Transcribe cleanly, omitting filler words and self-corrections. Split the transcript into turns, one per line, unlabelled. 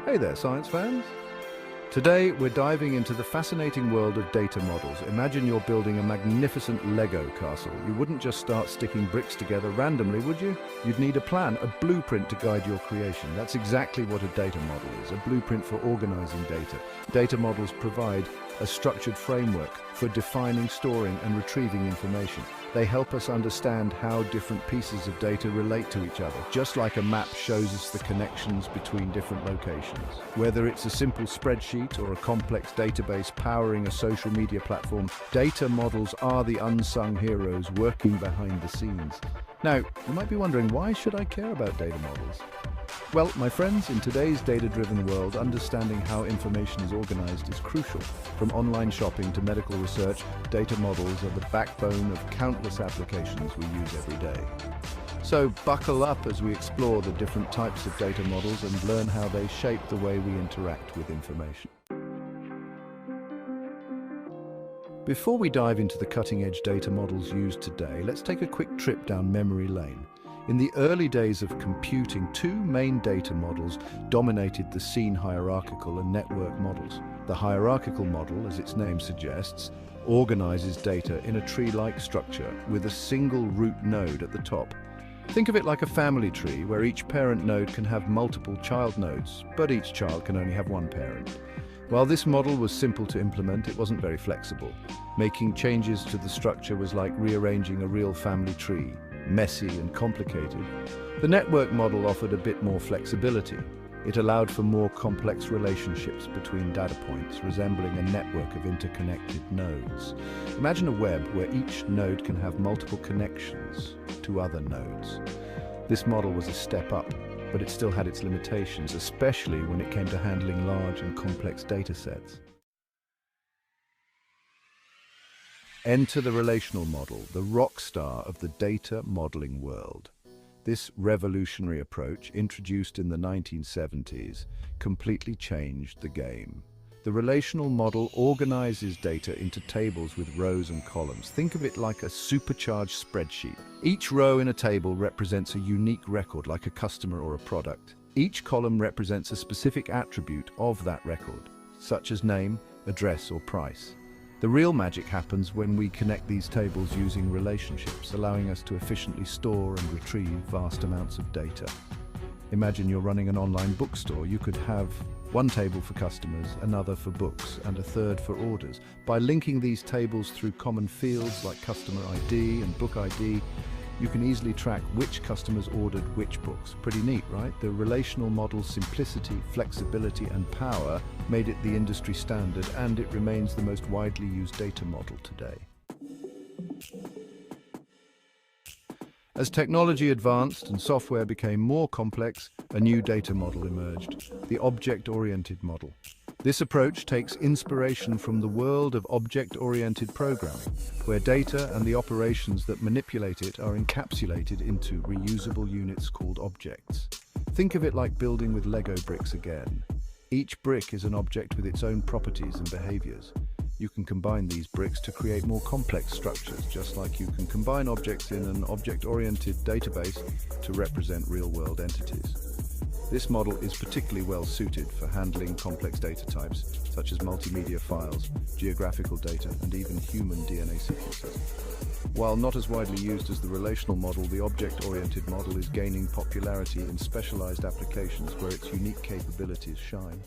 Hey there, science fans! Today, we're diving into the fascinating world of data models. Imagine you're building a magnificent Lego castle. You wouldn't just start sticking bricks together randomly, would you? You'd need a plan, a blueprint to guide your creation. That's exactly what a data model is, a blueprint for organizing data. Data models provide a structured framework for defining, storing, and retrieving information. They help us understand how different pieces of data relate to each other, just like a map shows us the connections between different locations. Whether it's a simple spreadsheet or a complex database powering a social media platform, data models are the unsung heroes working behind the scenes. Now, you might be wondering, why should I care about data models? Well, my friends, in today's data-driven world, understanding how information is organized is crucial. From online shopping to medical research, data models are the backbone of countless applications we use every day. So buckle up as we explore the different types of data models and learn how they shape the way we interact with information. Before we dive into the cutting-edge data models used today, let's take a quick trip down memory lane. In the early days of computing, two main data models dominated the scene: hierarchical and network models. The hierarchical model, as its name suggests, organizes data in a tree-like structure with a single root node at the top. Think of it like a family tree where each parent node can have multiple child nodes, but each child can only have one parent. While this model was simple to implement, it wasn't very flexible. Making changes to the structure was like rearranging a real family tree, messy and complicated. The network model offered a bit more flexibility. It allowed for more complex relationships between data points, resembling a network of interconnected nodes. Imagine a web where each node can have multiple connections to other nodes. This model was a step up, but it still had its limitations, especially when it came to handling large and complex data sets. Enter the relational model, the rock star of the data modeling world. This revolutionary approach, introduced in the 1970s, completely changed the game. The relational model organizes data into tables with rows and columns. Think of it like a supercharged spreadsheet. Each row in a table represents a unique record, like a customer or a product. Each column represents a specific attribute of that record, such as name, address, or price. The real magic happens when we connect these tables using relationships, allowing us to efficiently store and retrieve vast amounts of data. Imagine you're running an online bookstore. You could have one table for customers, another for books, and a third for orders. By linking these tables through common fields like customer ID and book ID, you can easily track which customers ordered which books. Pretty neat, right? The relational model's simplicity, flexibility, and power made it the industry standard, and it remains the most widely used data model today. As technology advanced and software became more complex, a new data model emerged, the object-oriented model. This approach takes inspiration from the world of object-oriented programming, where data and the operations that manipulate it are encapsulated into reusable units called objects. Think of it like building with Lego bricks again. Each brick is an object with its own properties and behaviors. You can combine these bricks to create more complex structures, just like you can combine objects in an object-oriented database to represent real-world entities. This model is particularly well suited for handling complex data types, such as multimedia files, geographical data, and even human DNA sequences. While not as widely used as the relational model, the object-oriented model is gaining popularity in specialized applications where its unique capabilities shine.